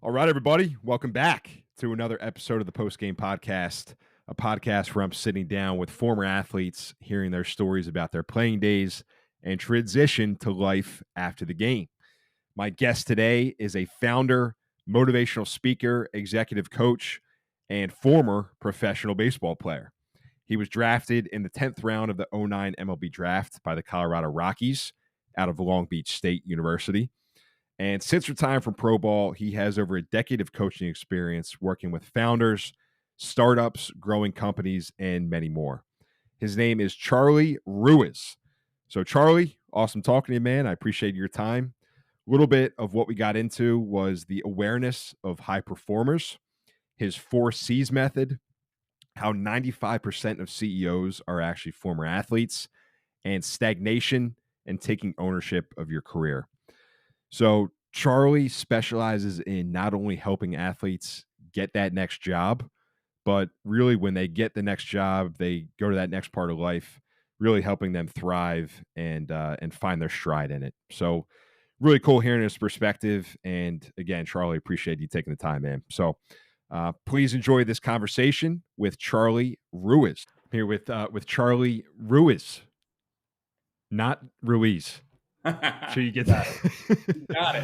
All right, everybody, welcome back to another episode of the Post Game Podcast, a podcast where I'm sitting down with former athletes, hearing their stories about their playing days and transition to life after the game. My guest today is a founder, motivational speaker, executive coach, and former professional baseball player. He was drafted in the 10th round of the 2009 MLB Draft by the Colorado Rockies out of Long Beach State University. And since retiring from pro ball, he has over a decade of coaching experience working with founders, startups, growing companies, and many more. His name is Charlie Ruiz. So, Charlie, awesome talking to you, man. I appreciate your time. A little bit of what we got into was the awareness of high performers, his 4Cs method, how 95% of CEOs are actually former athletes, and stagnation and taking ownership of your career. So Charlie specializes in not only helping athletes get that next job, but really when they get the next job, they go to that next part of life, really helping them thrive and find their stride in it. So really cool hearing his perspective. And again, Charlie, appreciate you taking the time, man. So please enjoy this conversation with Charlie Ruiz. I'm here with Charlie Ruiz, not Ruiz. Sure you get that. Got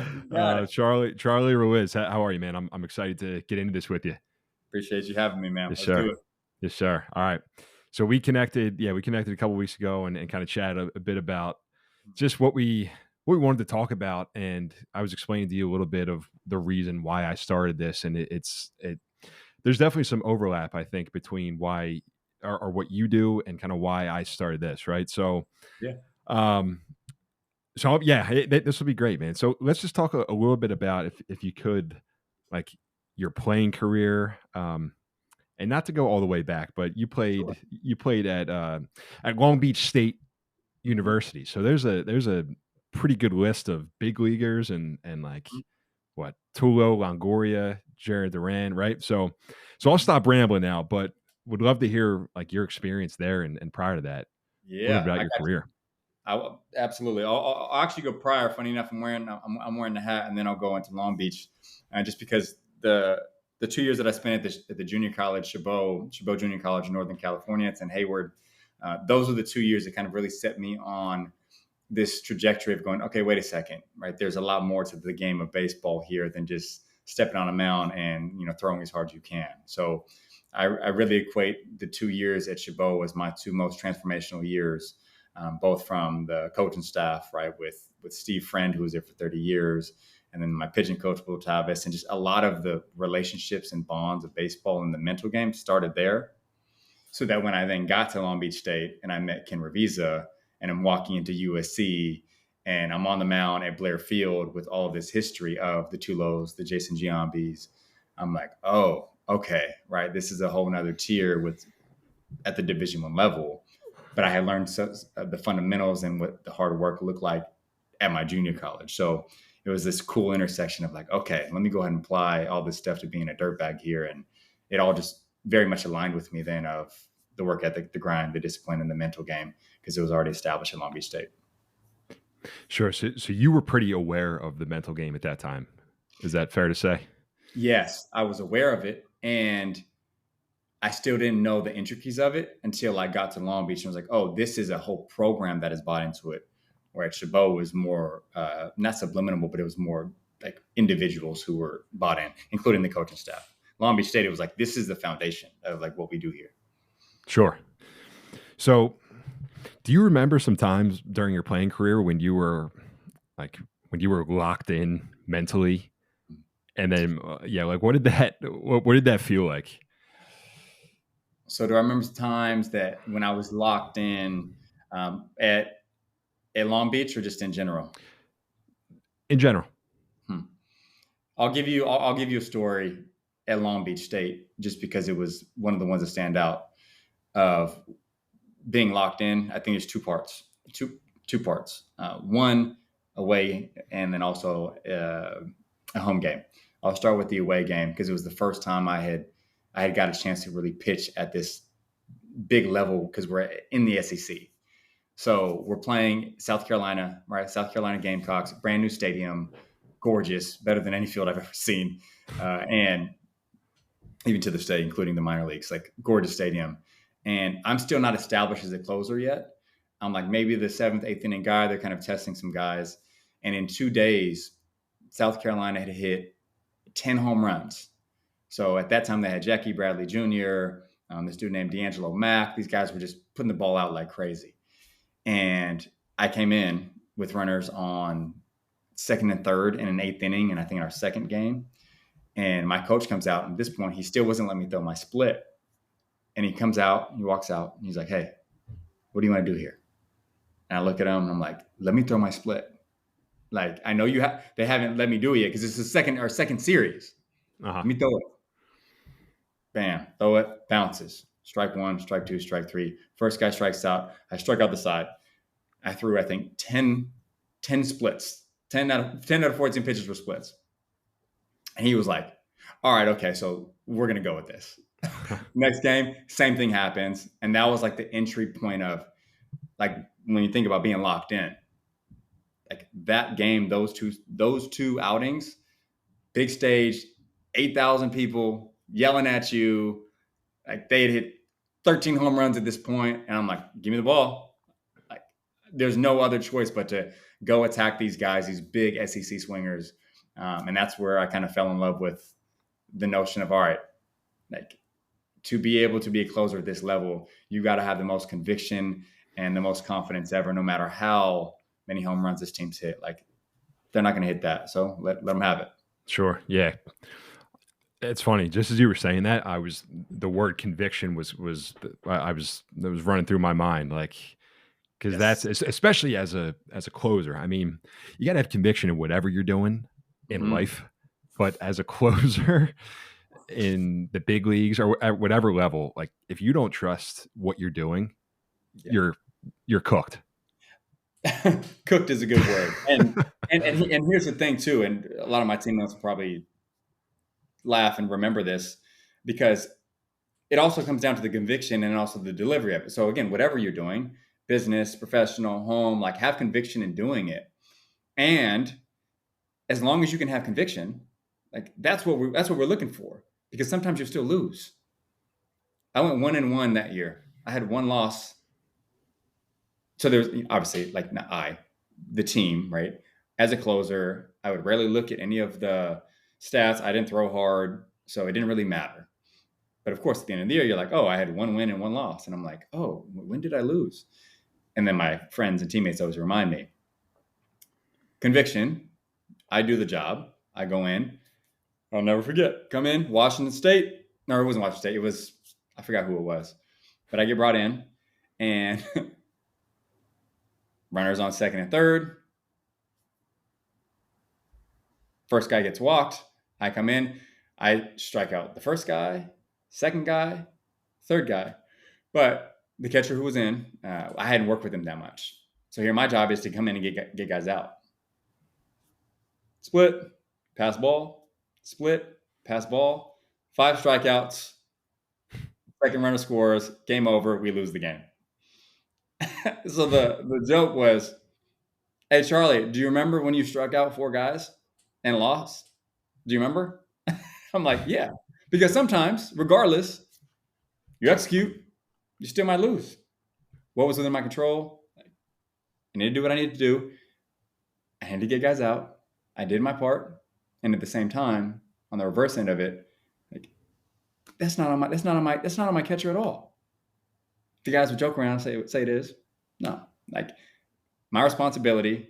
it. Charlie Ruiz. How are you, man? I'm excited to get into this with you. Appreciate you having me, man. Yes, Let's sir. do it. Yes, sir. All right. So we connected a couple weeks ago and kind of chatted a bit about just what we wanted to talk about. And I was explaining to you a little bit of the reason why I started this. And there's definitely some overlap, I think, between why or what you do and kind of why I started this. Right. So, yeah. So yeah, this will be great, man. So let's just talk a little bit about if you could, like your playing career, and not to go all the way back, but you played at Long Beach State University. So there's a pretty good list of big leaguers and like what Tulo, Longoria, Jared Duran, right? So I'll stop rambling now, but would love to hear like your experience there and prior to that, a little bit about your career. Absolutely. I'll actually go prior. Funny enough, I'm wearing the hat, and then I'll go into Long Beach, just because the 2 years that I spent at the junior college, Chabot Junior College in Northern California, it's in Hayward. Those are the 2 years that kind of really set me on this trajectory of going, okay, wait a second, right? There's a lot more to the game of baseball here than just stepping on a mound and throwing as hard as you can. So I really equate the 2 years at Chabot as my two most transformational years. Both from the coaching staff, right, with Steve Friend, who was there for 30 years, and then my pitching coach, Will Tavis, and just a lot of the relationships and bonds of baseball and the mental game started there. So that when I then got to Long Beach State and I met Ken Revisa and I'm walking into USC and I'm on the mound at Blair Field with all of this history of the Tulos, the Jason Giambis, I'm like, oh, okay, right, this is a whole nother tier at the Division I level. But I had learned the fundamentals and what the hard work looked like at my junior college. So it was this cool intersection of like, okay, let me go ahead and apply all this stuff to being a dirtbag here. And it all just very much aligned with me then of the work ethic, the grind, the discipline, and the mental game, because it was already established in Long Beach State. Sure. So you were pretty aware of the mental game at that time. Is that fair to say? Yes, I was aware of it. And I still didn't know the intricacies of it until I got to Long Beach and was like, oh, this is a whole program that is bought into it. Where at Chabot was more, not subliminal, but it was more like individuals who were bought in, including the coaching staff. Long Beach State, it was like, this is the foundation of like what we do here. Sure. So do you remember some times during your playing career when you were locked in mentally? And then, like what did that feel like? So do I remember times that when I was locked in at Long Beach, or just in general? In general. I'll give you a story at Long Beach State, just because it was one of the ones that stand out of being locked in. I think there's two parts. One, away, and then also a home game. I'll start with the away game because it was the first time I had got a chance to really pitch at this big level, because we're in the SEC. So we're playing South Carolina, right? South Carolina Gamecocks, brand new stadium. gorgeous, better than any field I've ever seen. And even to this day, including the minor leagues, like gorgeous stadium. And I'm still not established as a closer yet. I'm like maybe the 7th, 8th inning guy. They're kind of testing some guys. And in 2 days, South Carolina had hit 10 home runs. So at that time, they had Jackie Bradley Jr., this dude named D'Angelo Mack. These guys were just putting the ball out like crazy. And I came in with runners on 2nd and 3rd in an 8th inning, and I think in our 2nd game. And my coach comes out, and at this point, he still wasn't letting me throw my split. And he comes out, he walks out, and he's like, "Hey, what do you want to do here?" And I look at him, and I'm like, "Let me throw my split. Like, I know they haven't let me do it yet because it's our second series. Let me throw it." Bam, throw it, bounces. Strike 1, strike 2, strike 3. First guy strikes out. I struck out the side. I threw, I think, 10 splits. 10 out of 14 pitches were splits. And he was like, "All right, okay, so we're going to go with this." Next game, same thing happens. And that was like the entry point of, like, when you think about being locked in. Like that game, those two outings, big stage, 8,000 people yelling at you. Like they had hit 13 home runs at this point. And I'm like, "Give me the ball." Like there's no other choice but to go attack these guys, these big SEC swingers. And that's where I kind of fell in love with the notion of, all right, like to be able to be a closer at this level, you got to have the most conviction and the most confidence ever, no matter how many home runs this team's hit. Like they're not going to hit that. So let them have it. Sure. Yeah. It's funny. Just as you were saying that, the word conviction was running through my mind. Like, cause that's especially as a closer. I mean, you gotta have conviction in whatever you're doing in life, but as a closer in the big leagues or at whatever level, like if you don't trust what you're doing, you're cooked. Cooked is a good word. And here's the thing too. And a lot of my teammates will probably laugh and remember this because it also comes down to the conviction and also the delivery of it. So again, whatever you're doing, business, professional, home, like have conviction in doing it. And as long as you can have conviction, like that's what we're looking for, because sometimes you still lose. I went 1-1 that year. I had 1 loss. So there's obviously like the team, right? As a closer, I would rarely look at any of the stats. I didn't throw hard, so it didn't really matter. But of course, at the end of the year, you're like, "Oh, I had 1 win and 1 loss." And I'm like, "Oh, when did I lose?" And then my friends and teammates always remind me. Conviction, I do the job. I go in. I'll never forget. Come in, Washington State. No, it wasn't Washington State. It was, I forgot who it was. But I get brought in, and runners on 2nd and 3rd. First guy gets walked. I come in. I strike out the first guy, 2nd guy, 3rd guy. But the catcher who was in, I hadn't worked with him that much. So here my job is to come in and get guys out. Split, pass ball, split, pass ball, 5 strikeouts, 2nd runner scores, game over, we lose the game. So the joke was, "Hey, Charlie, do you remember when you struck out 4 guys and lost? Do you remember?" I'm like, "Yeah." Because sometimes, regardless, you execute, you still might lose. What was within my control? I need to do what I need to do. I had to get guys out. I did my part. And at the same time, on the reverse end of it, like that's not on my catcher at all. The guys would joke around and say it is. No, like my responsibility,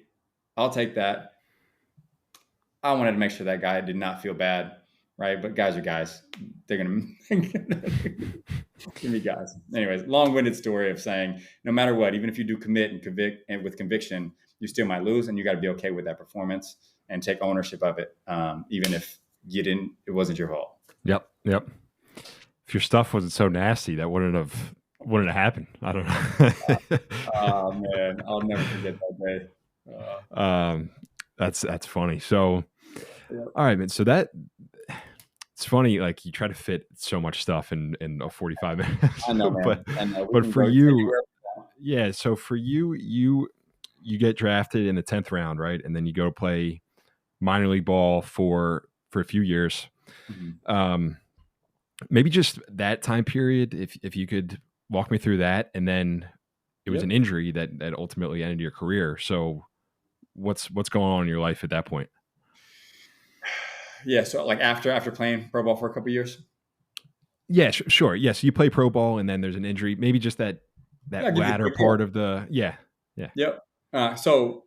I'll take that. I wanted to make sure that guy did not feel bad, right? But guys are guys. They're going to be guys. Anyways, long-winded story of saying, no matter what, even if you do commit and convict and with conviction, you still might lose, and you got to be okay with that performance and take ownership of it, even if it wasn't your fault. Yep. If your stuff wasn't so nasty, that wouldn't have happened. I don't know. Oh man, I'll never forget that day. That's funny. So, all right, man. So it's funny. Like you try to fit so much stuff in a 45 minutes. I know, man. but for you, yeah. So for you get drafted in the 10th round, right? And then you go play minor league ball for a few years. Um, maybe just that time period, if you could walk me through that, and then it was an Yep. injury that ultimately ended your career. So what's going on in your life at that point? Yeah. So like after playing pro ball for a couple of years. Yeah, sure. Yes, you play pro ball, and then there's an injury. Maybe just that I'll give you a latter quick part hit. of the yeah. Yep. So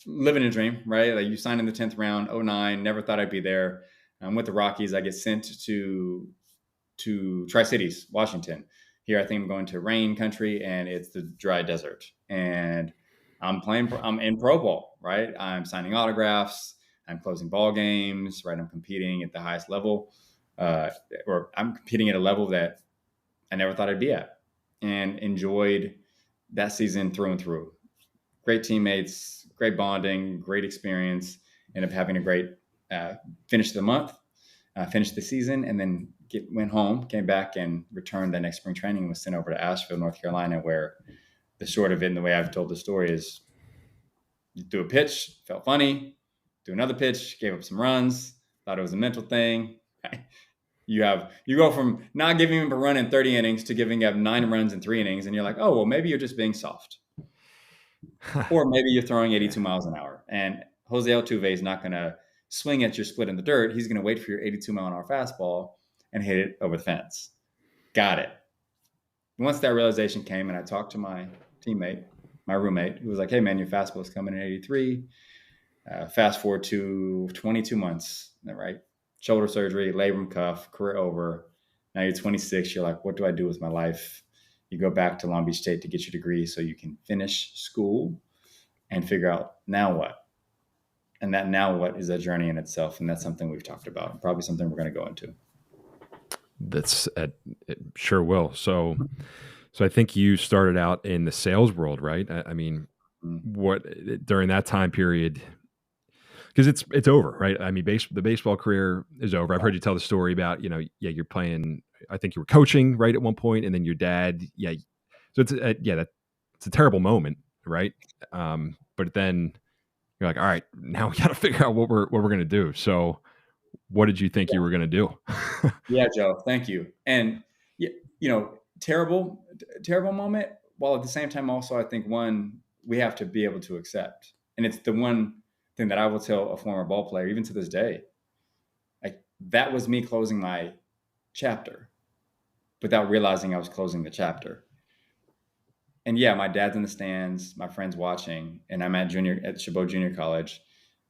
living a dream, right? Like you signed in the 10th round, '09. Never thought I'd be there. I'm with the Rockies. I get sent to Tri-Cities, Washington. Here, I think I'm going to rain country, and it's the dry desert. And I'm in pro ball, right? I'm signing autographs. I'm closing ball games, right? I'm competing at the highest level, or I'm competing at a level that I never thought I'd be at, and enjoyed that season through and through. Great teammates, great bonding, great experience. Ended up having a great finish of the month, finished the season, and then went home, came back, and returned that next spring training and was sent over to Asheville, North Carolina, where the short of it and the way I've told the story is you do a pitch, felt funny, do another pitch, gave up some runs, thought it was a mental thing. You go from not giving up a run in 30 innings to giving up 9 runs in 3 innings, and you're like, oh, well, maybe you're just being soft. Or maybe you're throwing 82 miles an hour. And Jose Altuve is not going to swing at your split in the dirt. He's going to wait for your 82-mile-an-hour fastball and hit it over the fence. Got it. Once that realization came and I talked to my teammate, my roommate, who was like, hey, man, your fastball is coming in 83. Fast forward to 22 months, right? Shoulder surgery, labrum cuff, career over. Now you're 26. You're like, what do I do with my life? You go back to Long Beach State to get your degree so you can finish school and figure out now what. And that now what is a journey in itself. And that's something we've talked about. Probably something we're going to go into. That's it sure will. So I think you started out in the sales world, right? I mean, what during that time period, because it's over, right? I mean, the baseball career is over. I've heard you tell the story about, you're playing. I think you were coaching right at one point, and then your dad, yeah. So it's it's a terrible moment, right? But then you're like, all right, now we got to figure out what we're gonna do. So, what did you think you were gonna do? Yeah, Joe, thank you. And terrible moment. While at the same time, also, I think one we have to be able to accept, and it's the one thing that I will tell a former ball player, even to this day. Like that was me closing my chapter, without realizing I was closing the chapter. And yeah, my dad's in the stands, my friends watching, and I'm at Chabot Junior College.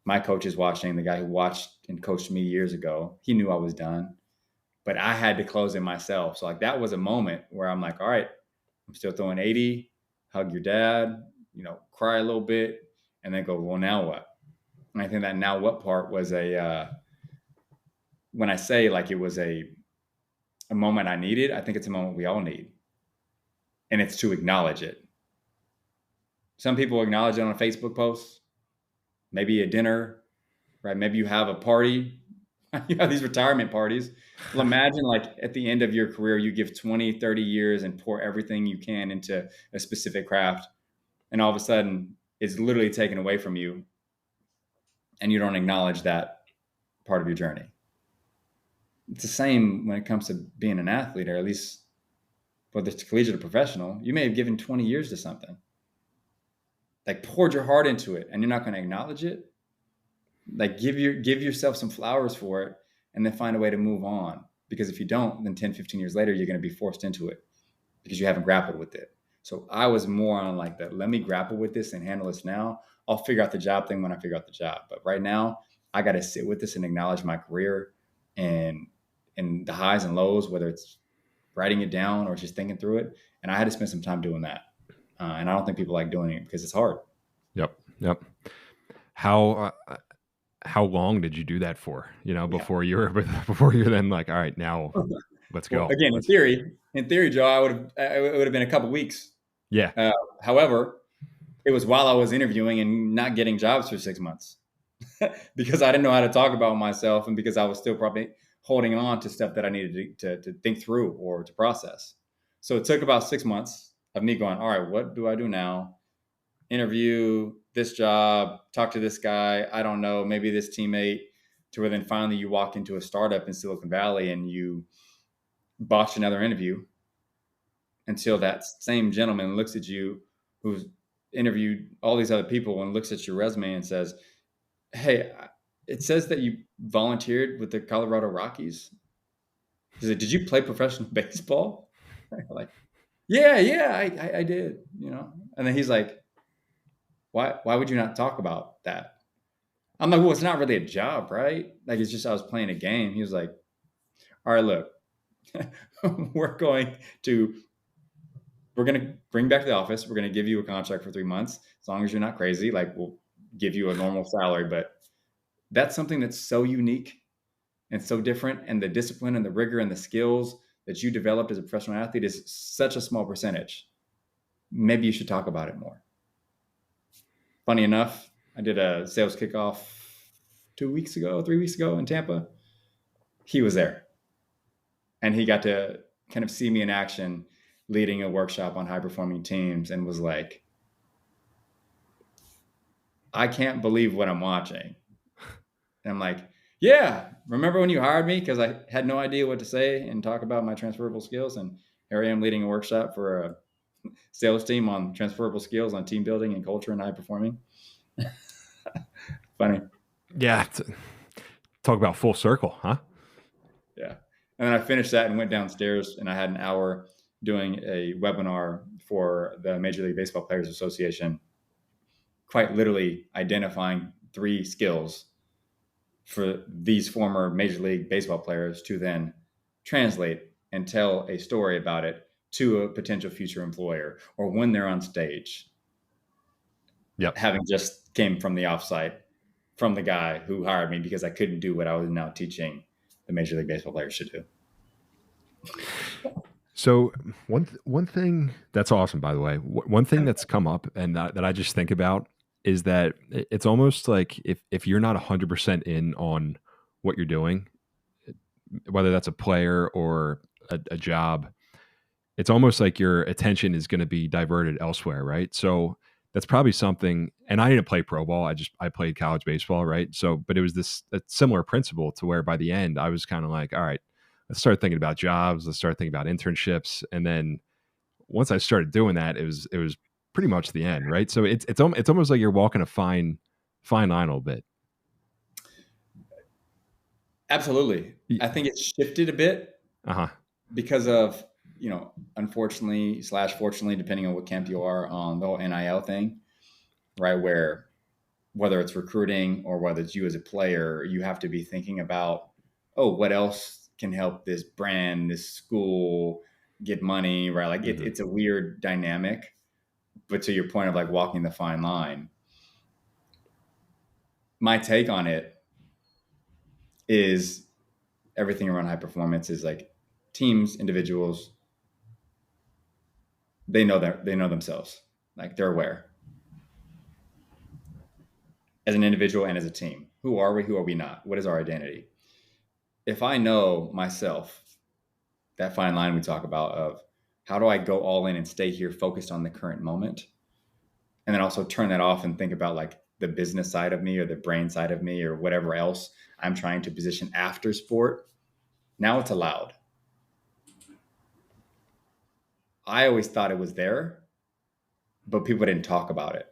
My coach is watching. The guy who watched and coached me years ago, he knew I was done, but I had to close it myself. So like that was a moment where I'm like, all right, I'm still throwing 80, hug your dad, cry a little bit, and then go, well, now what? And I think that now what part was when I say like it was a moment I needed, I think it's a moment we all need. And it's to acknowledge it. Some people acknowledge it on a Facebook post, maybe a dinner, right? Maybe you have a party. You have these retirement parties. Well, imagine like at the end of your career, you give 20, 30 years and pour everything you can into a specific craft. And all of a sudden it's literally taken away from you. And you don't acknowledge that part of your journey. It's the same when it comes to being an athlete, or at least whether it's collegiate or professional. You may have given 20 years to something, like poured your heart into it, and you're not going to acknowledge it. Like give yourself some flowers for it, and then find a way to move on. Because if you don't, then 10, 15 years later, you're going to be forced into it because you haven't grappled with it. So I was more on like that. Let me grapple with this and handle this now. I'll figure out the job thing when I figure out the job. But right now, I got to sit with this and acknowledge my career and the highs and lows, whether it's writing it down or just thinking through it. And I had to spend some time doing that. And I don't think people like doing it because it's hard. Yep. How long did you do that for? Before you were then like, all right, now let's go. Again, in theory, Joe, it would have been a couple weeks. Yeah. However, it was while I was interviewing and not getting jobs for 6 months because I didn't know how to talk about myself, and because I was still probably holding on to stuff that I needed to think through or to process. So it took about 6 months of me going, all right, what do I do now? interview this job, talk to this guy, I don't know, maybe this teammate, to where then finally you walk into a startup in Silicon Valley and you botch another interview until that same gentleman looks at you who's interviewed all these other people and looks at your resume and says, hey, it says that you volunteered with the Colorado Rockies. He said, did you play professional baseball? Like, yeah, I did, And then he's like, why would you not talk about that? I'm like, well, it's not really a job, right? Like, it's just I was playing a game. He was like, all right, look, we're going to bring back to the office. We're going to give you a contract for 3 months. As long as you're not crazy, like we'll give you a normal salary. But that's something that's so unique and so different. And the discipline and the rigor and the skills that you developed as a professional athlete is such a small percentage. Maybe you should talk about it more. Funny enough, I did a sales kickoff 3 weeks ago in Tampa. He was there. And he got to kind of see me in action leading a workshop on high performing teams and was like, I can't believe what I'm watching. And I'm like, yeah, remember when you hired me? Because I had no idea what to say and talk about my transferable skills. And here I am leading a workshop for a sales team on transferable skills on team building and culture and high performing. Funny. Yeah. Talk about full circle, huh? Yeah. And then I finished that and went downstairs, and I had an hour doing a webinar for the Major League Baseball Players Association, quite literally identifying 3 skills for these former Major League Baseball players to then translate and tell a story about it to a potential future employer, or when they're on stage. Yep. Having just came from the offsite from the guy who hired me because I couldn't do what I was now teaching the Major League Baseball players should do. So one thing that's awesome, by the way, one thing that's come up and that I just think about is that it's almost like if you're not 100% in on what you're doing, whether that's a player or a job, it's almost like your attention is going to be diverted elsewhere, right? So that's probably something. And I didn't play pro ball. I played college baseball, right? So, but it was a similar principle to where by the end I was kind of like, all right, let's start thinking about jobs. Let's start thinking about internships. And then once I started doing that, it was pretty much the end, right? So it's almost like you're walking a fine line a little bit. Absolutely. I think it's shifted a bit because of, unfortunately / fortunately, depending on what camp you are on the whole NIL thing, right? Where whether it's recruiting or whether it's you as a player, you have to be thinking about, what else can help this brand, this school get money, right? Like it's a weird dynamic. But to your point of like walking the fine line, my take on it is everything around high performance is like teams, individuals, they know themselves. Like they're aware as an individual and as a team. Who are we? Who are we not? What is our identity? If I know myself, that fine line we talk about of how do I go all in and stay here focused on the current moment, and then also turn that off and think about like the business side of me or the brain side of me or whatever else I'm trying to position after sport. Now it's allowed. I always thought it was there, but people didn't talk about it.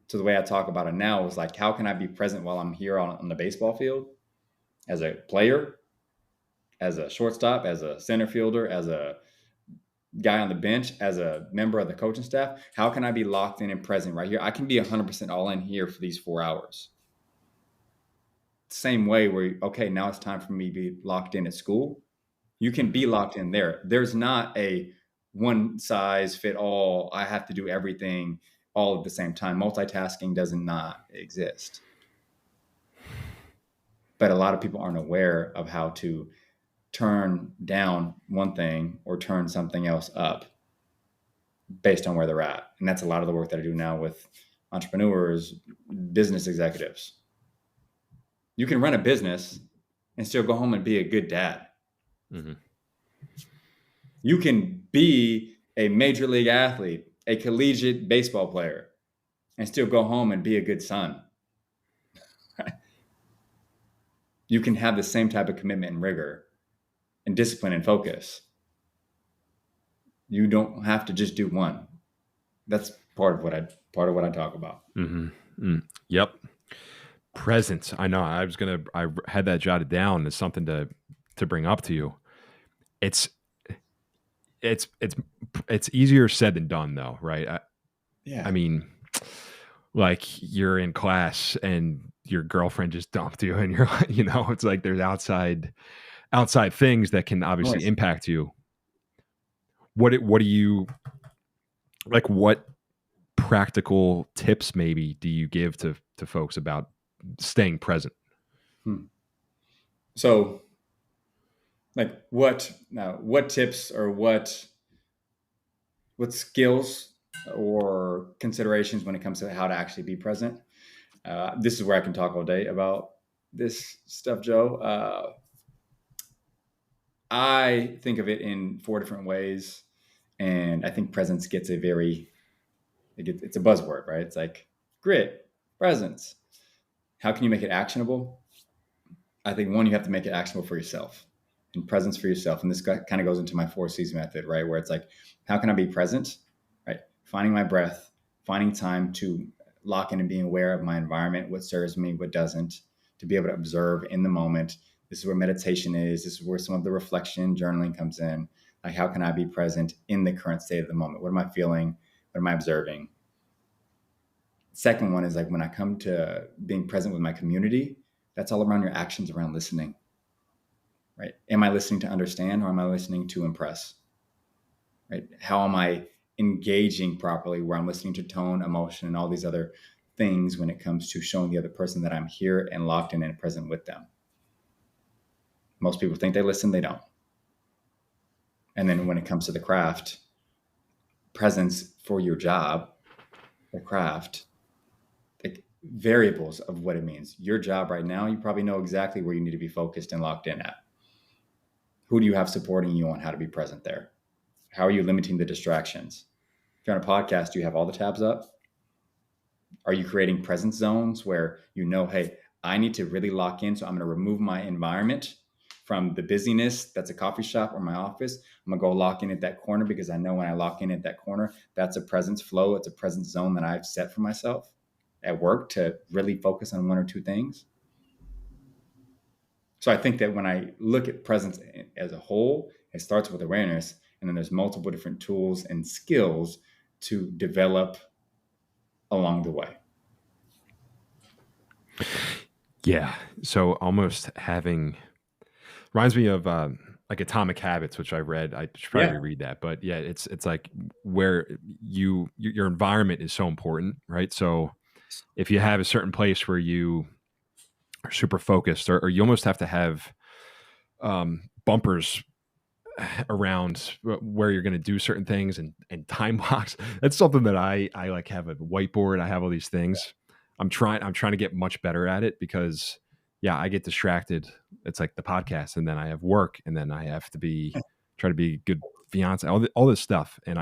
So the way I talk about it now is like, how can I be present while I'm here on the baseball field as a player, as a shortstop, as a center fielder, as a guy on the bench, as a member of the coaching staff? How can I be locked in and present right here? I can be 100% all in here for these 4 hours. Same way where, okay, now it's time for me to be locked in at school. You can be locked in there. There's not a one size fit all. I have to do everything all at the same time. Multitasking does not exist. But a lot of people aren't aware of how to turn down one thing or turn something else up based on where they're at. And that's a lot of the work that I do now with entrepreneurs, business executives. You can run a business and still go home and be a good dad. Mm-hmm. You can be a major league athlete, a collegiate baseball player, and still go home and be a good son. You can have the same type of commitment and rigor and discipline and focus. You don't have to just do one. That's part of what I talk about. Yep. Presence. I know. I had that jotted down as something to bring up to you. It's easier said than done, though, right? Yeah. I mean, like, you're in class and your girlfriend just dumped you, and you're like, it's like there's outside things that can obviously Noise. impact you. What do you like? What practical tips maybe do you give to folks about staying present? So, like, what tips or what skills or considerations when it comes to how to actually be present? This is where I can talk all day about this stuff, Joe. I think of it in 4 different ways, and I think presence gets it's a buzzword, right? It's like grit, presence. How can you make it actionable? I think one, you have to make it actionable for yourself and presence for yourself. And this kind of goes into my 4 C's method, right? Where it's like, how can I be present? Right? Finding my breath, finding time to lock in and being aware of my environment, what serves me, what doesn't, to be able to observe in the moment. This is where meditation is. This is where some of the reflection, journaling comes in. Like, how can I be present in the current state of the moment? What am I feeling? What am I observing? Second one is like, when I come to being present with my community, that's all around your actions around listening, right? Am I listening to understand, or am I listening to impress, right? How am I engaging properly, where I'm listening to tone, emotion, and all these other things when it comes to showing the other person that I'm here and locked in and present with them? Most people think they listen, they don't. And then when it comes to the craft, presence for your job, the craft, like variables of what it means. Your job right now, you probably know exactly where you need to be focused and locked in at. Who do you have supporting you on how to be present there? How are you limiting the distractions? If you're on a podcast, do you have all the tabs up? Are you creating presence zones where hey, I need to really lock in, so I'm going to remove my environment from the busyness that's a coffee shop or my office. I'm going to go lock in at that corner, because I know when I lock in at that corner, that's a presence flow. It's a presence zone that I've set for myself at work to really focus on 1 or 2 things. So I think that when I look at presence as a whole, it starts with awareness, and then there's multiple different tools and skills to develop along the way. Yeah. So almost reminds me of like Atomic Habits, which I read. I should probably read that, but yeah, it's like where your environment is so important, right? So if you have a certain place where you are super focused, or you almost have to have bumpers around where you're going to do certain things, and time blocks. That's something that I like have a whiteboard. I have all these things. I'm trying to get much better at it, because I get distracted. It's like the podcast, and then I have work, and then I have to try to be a good fiance, all this stuff. And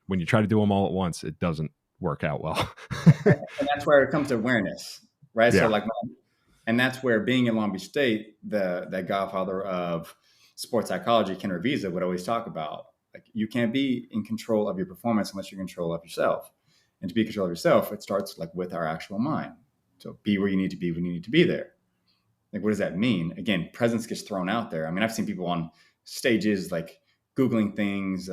when you try to do them all at once, it doesn't work out well. And that's where it comes to awareness, right? Yeah. So and that's where, being in Long Beach State, the godfather of sports psychology, Ken Ruiz, would always talk about, like, you can't be in control of your performance unless you're in control of yourself. And to be in control of yourself, it starts like with our actual mind. So be where you need to be when you need to be there. Like, what does that mean? Again, presence gets thrown out there. I mean, I've seen people on stages like Googling things,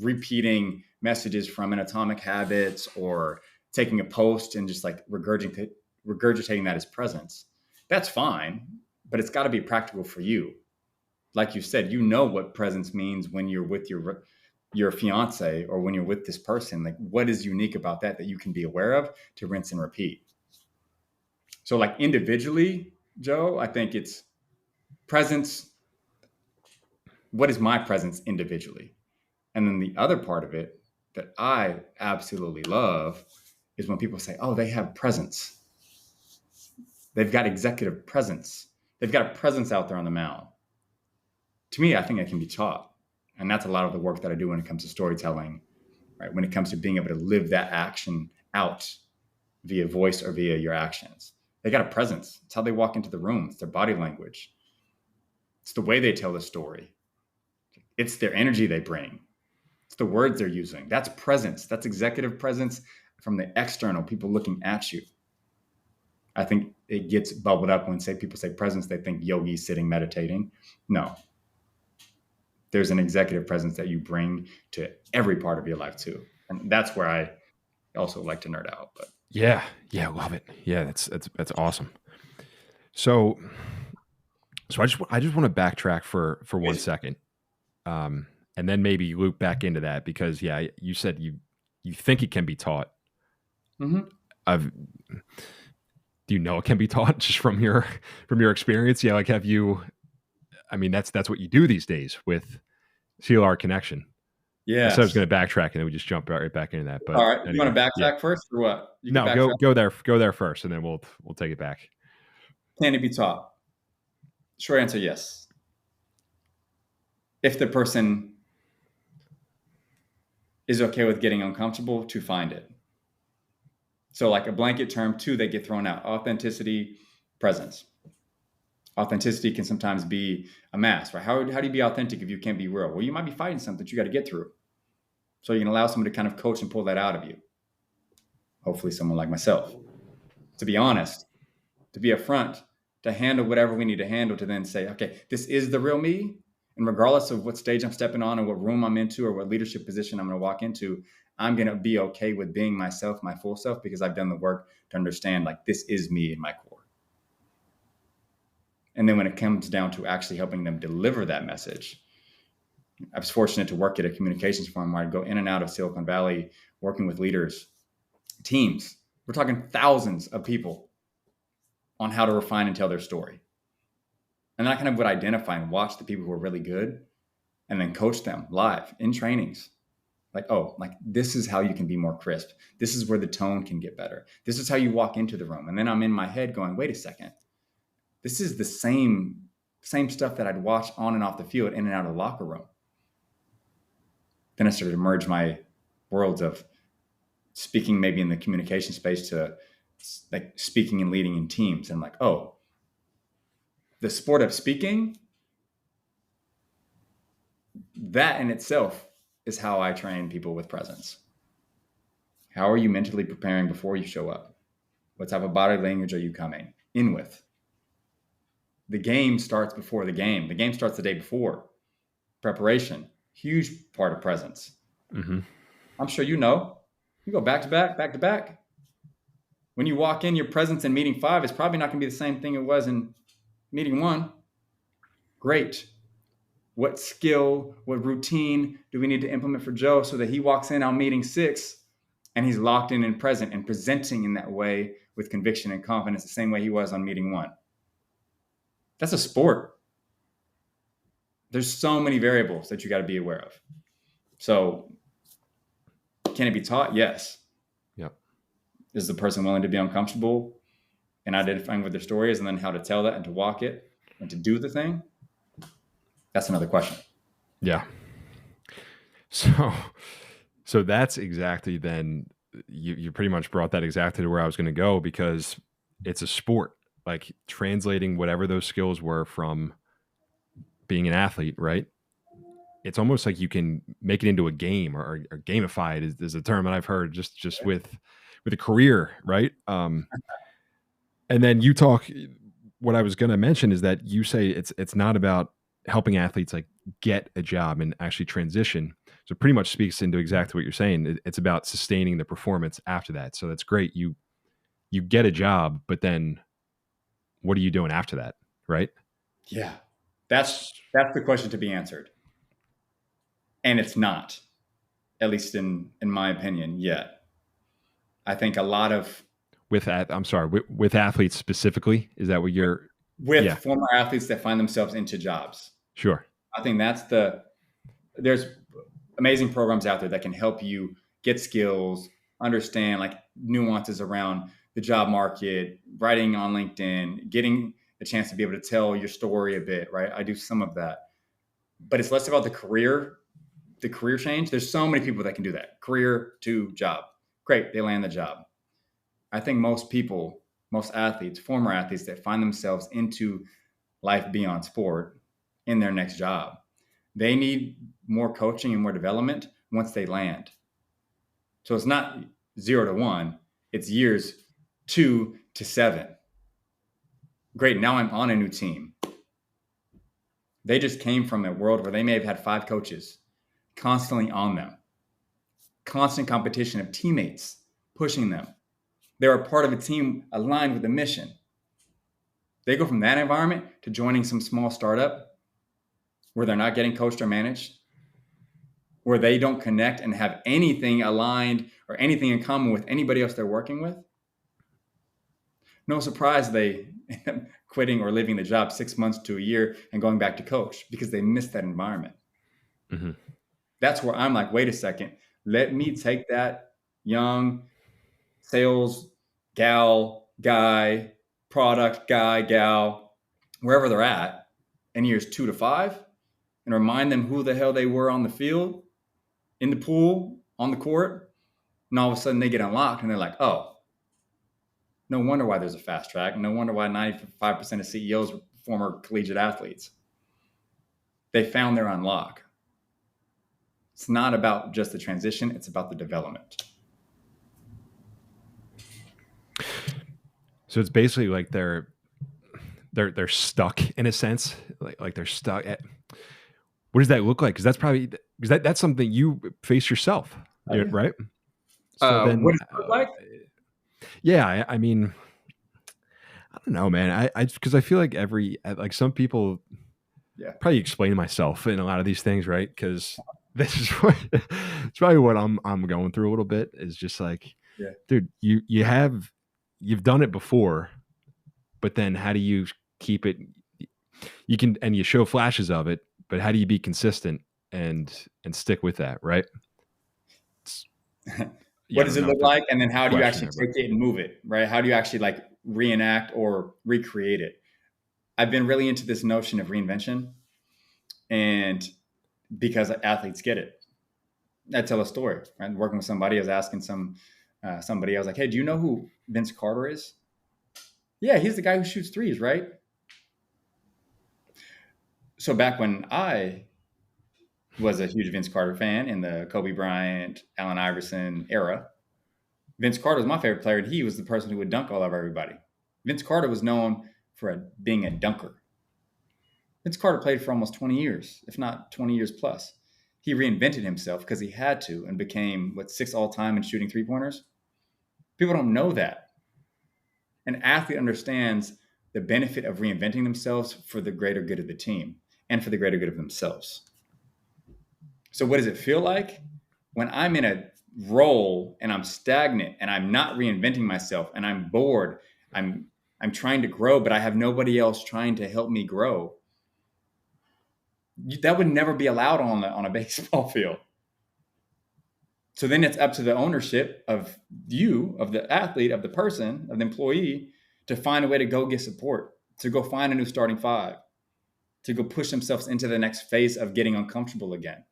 repeating messages from an Atomic Habits, or taking a post and just like regurgitating that as presence. That's fine, but it's got to be practical for you. Like you said, what presence means when you're with your fiance, or when you're with this person. Like, what is unique about that you can be aware of to rinse and repeat? So like individually, Joe, I think it's presence. What is my presence individually? And then the other part of it that I absolutely love is when people say, oh, they have presence. They've got executive presence. They've got a presence out there on the mound. To me, I think it can be taught. And that's a lot of the work that I do when it comes to storytelling, right? When it comes to being able to live that action out via voice or via your actions. They got a presence. It's how they walk into the room. It's their body language. It's the way they tell the story. It's their energy they bring. It's the words they're using. That's presence. That's executive presence from the external, people looking at you. I think it gets bubbled up when people say presence, they think yogi sitting, meditating. No. There's an executive presence that you bring to every part of your life too. And that's where I also like to nerd out. But Yeah, love it. Yeah, that's awesome. So I just want to backtrack for 1 second, and then maybe loop back into that because you said you think it can be taught. Mm-hmm. Do you know it can be taught just from your experience? Yeah, like have you? I mean, that's what you do these days with CLR Connection. Yeah. So I was going to backtrack and then we just jump right back into that. But all right, anyway, you want to backtrack first or what? No, go there first, and then we'll take it back. Can it be taught? Short answer, yes. If the person is okay with getting uncomfortable to find it. So like a blanket term, two that get thrown out: authenticity, presence. Authenticity can sometimes be a mask, right? How do you be authentic if you can't be real? Well, you might be fighting something that you got to get through. So you can allow someone to kind of coach and pull that out of you. Hopefully someone like myself. To be honest, to be upfront, to handle whatever we need to handle, to then say, okay, this is the real me. And regardless of what stage I'm stepping on or what room I'm into or what leadership position I'm going to walk into, I'm going to be okay with being myself, my full self, because I've done the work to understand like this is me in my core. And then when it comes down to actually helping them deliver that message, I was fortunate to work at a communications firm where I'd go in and out of Silicon Valley, working with leaders, teams. We're talking thousands of people on how to refine and tell their story. And then I kind of would identify and watch the people who are really good and then coach them live in trainings. Like, oh, like this is how you can be more crisp. This is where the tone can get better. This is how you walk into the room. And then I'm in my head going, wait a second. This is the same stuff that I'd watch on and off the field, in and out of the locker room. Then I started to merge my worlds of speaking maybe in the communication space to like speaking and leading in teams. And like, oh, the sport of speaking, that in itself is how I train people with presence. How are you mentally preparing before you show up? What type of body language are you coming in with? The game starts before the game. The game starts the day before. Preparation, huge part of presence. Mm-hmm. I'm sure you know. You go back to back. When you walk in, your presence in meeting 5 is probably not going to be the same thing it was in meeting 1. Great. What skill, what routine do we need to implement for Joe so that he walks in on meeting 6 and he's locked in and present and presenting in that way with conviction and confidence the same way he was on meeting 1? That's a sport. There's so many variables that you got to be aware of. So can it be taught? Yes. Yep. Is the person willing to be uncomfortable in identifying what their story is and then how to tell that and to walk it and to do the thing? That's another question. Yeah. So that's exactly then you pretty much brought that exactly to where I was going to go, because it's a sport, like translating whatever those skills were from being an athlete, right? It's almost like you can make it into a game or gamify it is a term that I've heard just with a career, right? And then you talk, what I was going to mention is that you say it's not about helping athletes like get a job and actually transition. So it pretty much speaks into exactly what you're saying. It's about sustaining the performance after that. So that's great. You get a job, but then what are you doing after that? Right? Yeah. That's the question to be answered. And it's not, at least in my opinion, yet. I think a lot of with athletes specifically, is that what you're with former athletes that find themselves into jobs? Sure. I think there's amazing programs out there that can help you get skills, understand like nuances around the job market, writing on LinkedIn, getting a chance to be able to tell your story a bit, right? I do some of that, but it's less about the career change. There's so many people that can do that. Career to job. Great. They land the job. I think most people, most athletes, former athletes that find themselves into life beyond sport in their next job, they need more coaching and more development once they land. So it's not 0 to 1, it's years 2 to 7. Great, now I'm on a new team. They just came from a world where they may have had 5 coaches constantly on them, constant competition of teammates pushing them. They're a part of a team aligned with the mission. They go from that environment to joining some small startup where they're not getting coached or managed, where they don't connect and have anything aligned or anything in common with anybody else they're working with. No surprise they end up quitting or leaving the job 6 months to a year and going back to coach because they missed that environment. Mm-hmm. That's where I'm like, wait a second, let me take that young sales gal, guy, product guy, gal, wherever they're at in years 2 to 5 and remind them who the hell they were on the field, in the pool, on the court. And all of a sudden they get unlocked and they're like, oh, no wonder why there's a fast track. No wonder why 95% of CEOs are former collegiate athletes. They found their unlock. It's not about just the transition. It's about the development. So it's basically like they're stuck in a sense, like they're stuck at. What does that look like? Because that's something you face yourself, right? So then, what does it look like? Yeah, I mean, I don't know, man. Because I feel like some people, probably explain myself in a lot of these things, right? Because this is it's probably what I'm going through a little bit. Is just like, dude, you've done it before, but then how do you keep it? You can, and you show flashes of it, but how do you be consistent and stick with that, right? What does it look like? And then how do you actually take it and move it, right? How do you actually like reenact or recreate it? I've been really into this notion of reinvention, and because athletes get it. I tell a story, right? Working with somebody, I was asking somebody, I was like, hey, do you know who Vince Carter is? Yeah, he's the guy who shoots threes, right? So back when I was a huge Vince Carter fan in the Kobe Bryant, Allen Iverson era, Vince Carter was my favorite player, and he was the person who would dunk all over everybody. Vince Carter was known for being a dunker. Vince Carter played for almost 20 years, if not 20 years plus. He reinvented himself because he had to and became, 6th all-time in shooting three-pointers? People don't know that. An athlete understands the benefit of reinventing themselves for the greater good of the team and for the greater good of themselves. So what does it feel like when I'm in a role and I'm stagnant and I'm not reinventing myself and I'm bored? I'm trying to grow, but I have nobody else trying to help me grow. That would never be allowed on a baseball field. So then it's up to the ownership of you, of the athlete, of the person, of the employee, to find a way to go get support, to go find a new starting five, to go push themselves into the next phase of getting uncomfortable again.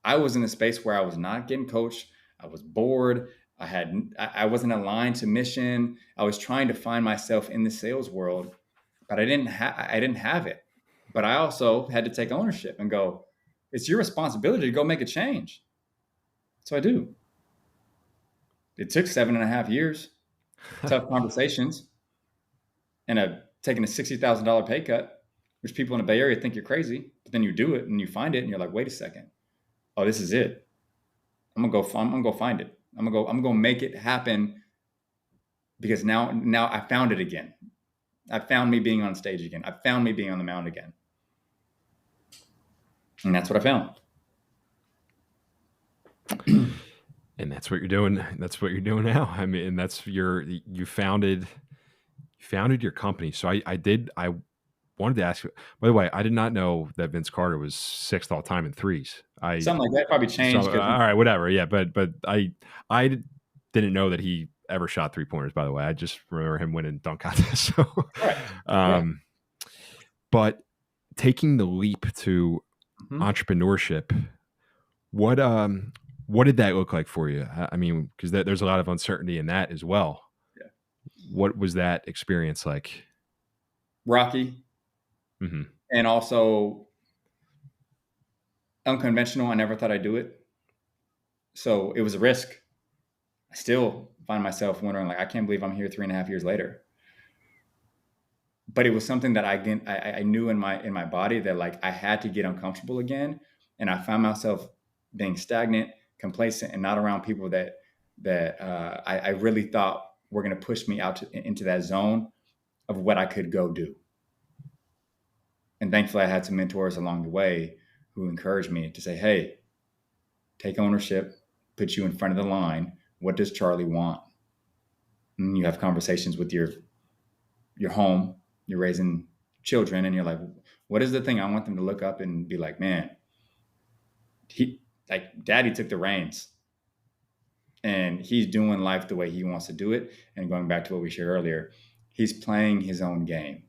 I was in a space where I was not getting coached. I was bored. I wasn't aligned to mission. I was trying to find myself in the sales world, but I didn't have it. But I also had to take ownership and go, it's your responsibility to go make a change. So I do. It took 7.5 years, tough conversations, and taking a $60,000 pay cut, which people in the Bay Area think you're crazy, but then you do it and you find it and you're like, wait a second. Oh, this is it. I'm gonna go find it. I'm gonna go make it happen, because now I found it again. I found me being on stage again. I found me being on the mound again. And that's what I found. And that's what you're doing. That's what you're doing now. I mean, and you founded your company. So I wanted to ask you, by the way, I did not know that Vince Carter was 6th all time in threes. Something like that probably changed. All right, whatever. Yeah. But I didn't know that he ever shot 3-pointers, by the way. I just remember him winning dunk contests. So, right. But taking the leap to entrepreneurship, what What did that look like for you? I mean, because there's a lot of uncertainty in that as well. Yeah. What was that experience like? Rocky, Mm-hmm. and also unconventional. I never thought I'd do it. So it was a risk. I still find myself wondering, like, I can't believe I'm here 3.5 years later. But it was something that I knew in my body that, like, I had to get uncomfortable again. And I found myself being stagnant, complacent, and not around people that I really thought were going to push me out into that zone of what I could go do. And thankfully, I had some mentors along the way who encouraged me to say, hey, take ownership, put you in front of the line. What does Charlie want? And you have conversations with your home. You're raising children, and you're like, what is the thing I want them to look up and be like, man, daddy took the reins and he's doing life the way he wants to do it. And going back to what we shared earlier, he's playing his own game.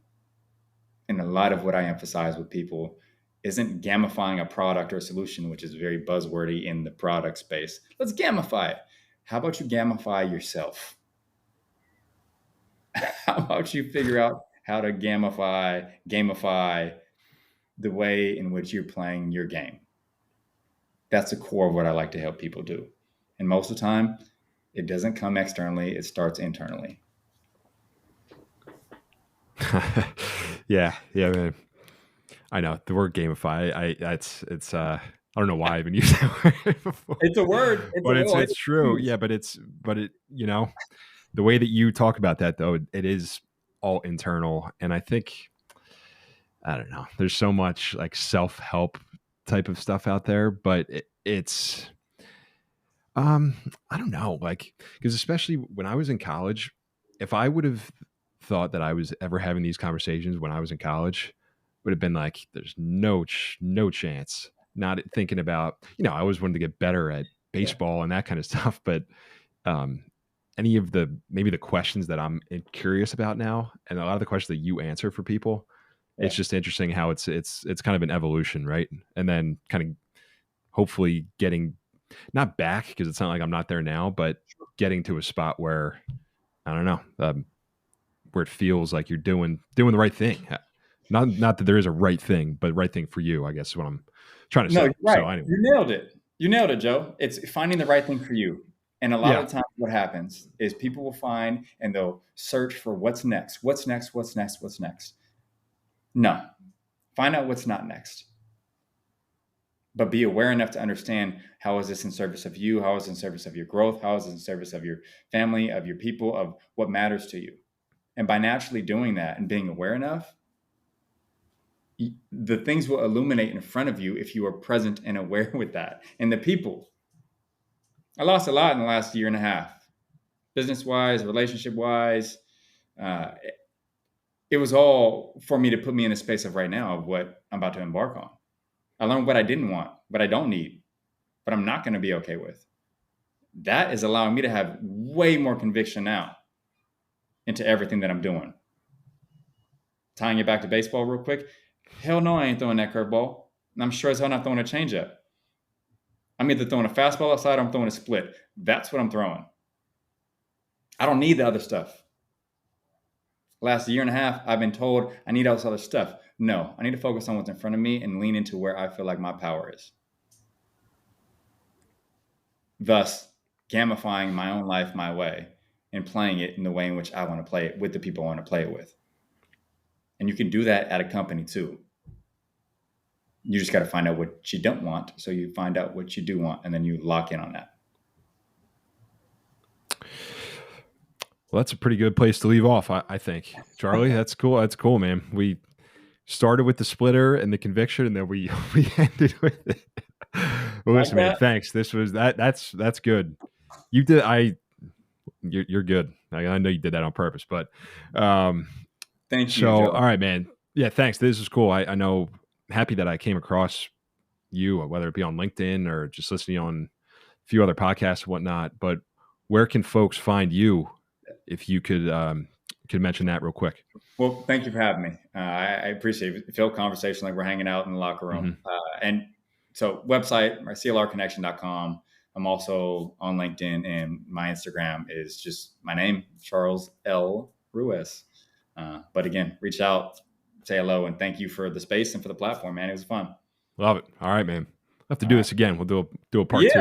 And a lot of what I emphasize with people isn't gamifying a product or a solution, which is very buzzwordy in the product space. Let's gamify it. How about you gamify yourself? How about you figure out how to gamify the way in which you're playing your game? That's the core of what I like to help people do. And most of the time, it doesn't come externally, it starts internally. Yeah, man. I know the word gamify. I don't know why I've been using that word before. It's a word, but it's true. Yeah, but it the way that you talk about that though, it is all internal. And I think, I don't know, there's so much like self-help type of stuff out there, but it's I don't know, like, because especially when I was in college, if I would have thought that I was ever having these conversations when I was in college, would have been like, there's no chance. Not thinking about, I always wanted to get better at baseball and that kind of stuff, but any of maybe the questions that I'm curious about now, and a lot of the questions that you answer for people, it's just interesting how it's kind of an evolution, right? And then kind of hopefully getting not back, because it's not like I'm not there now, but getting to a spot where, I don't know, where it feels like you're doing the right thing. Not that there is a right thing, but right thing for you, I guess is what I'm trying to say. No, right. So anyway. You nailed it, Joe. It's finding the right thing for you. And a lot of times what happens is people will find and they'll search for what's next. No, find out what's not next. But be aware enough to understand, how is this in service of you? How is it in service of your growth? How is it in service of your family, of your people, of what matters to you? And by naturally doing that and being aware enough, the things will illuminate in front of you if you are present and aware with that. And the people, I lost a lot in the last 1.5 years, business-wise, relationship-wise. It was all for me to put me in a space of right now of what I'm about to embark on. I learned what I didn't want, what I don't need, but I'm not going to be okay with. That is allowing me to have way more conviction now into everything that I'm doing. Tying it back to baseball real quick. Hell no, I ain't throwing that curveball. And I'm sure as hell not throwing a changeup. I'm either throwing a fastball outside or I'm throwing a split. That's what I'm throwing. I don't need the other stuff. Last 1.5 years, I've been told I need all this other stuff. No, I need to focus on what's in front of me and lean into where I feel like my power is. Thus, gamifying my own life my way and playing it in the way in which I want to play it with the people I want to play it with. And you can do that at a company too. You just got to find out what you don't want. So you find out what you do want, and then you lock in on that. Well, that's a pretty good place to leave off, I think. Charlie, that's cool. That's cool, man. We started with the splitter and the conviction, and then we ended with it. Well, listen, man, thanks. This was that's good. You did. You're good. I know you did that on purpose, but thank you. So, Joe. All right, man. Yeah, thanks. This is cool. I know. Happy that I came across you, whether it be on LinkedIn or just listening on a few other podcasts and whatnot. But where can folks find you? If you could mention that real quick. Well, thank you for having me. I appreciate it. Feel conversation like we're hanging out in the locker room. Mm-hmm. And so website, CLRconnection.com. I'm also on LinkedIn, and my Instagram is just my name, Charles L. Ruiz. But again, reach out, say hello, and thank you for the space and for the platform, man. It was fun. Love it. All right, man. We'll have to All do right. this again. We'll do a part Yeah. two.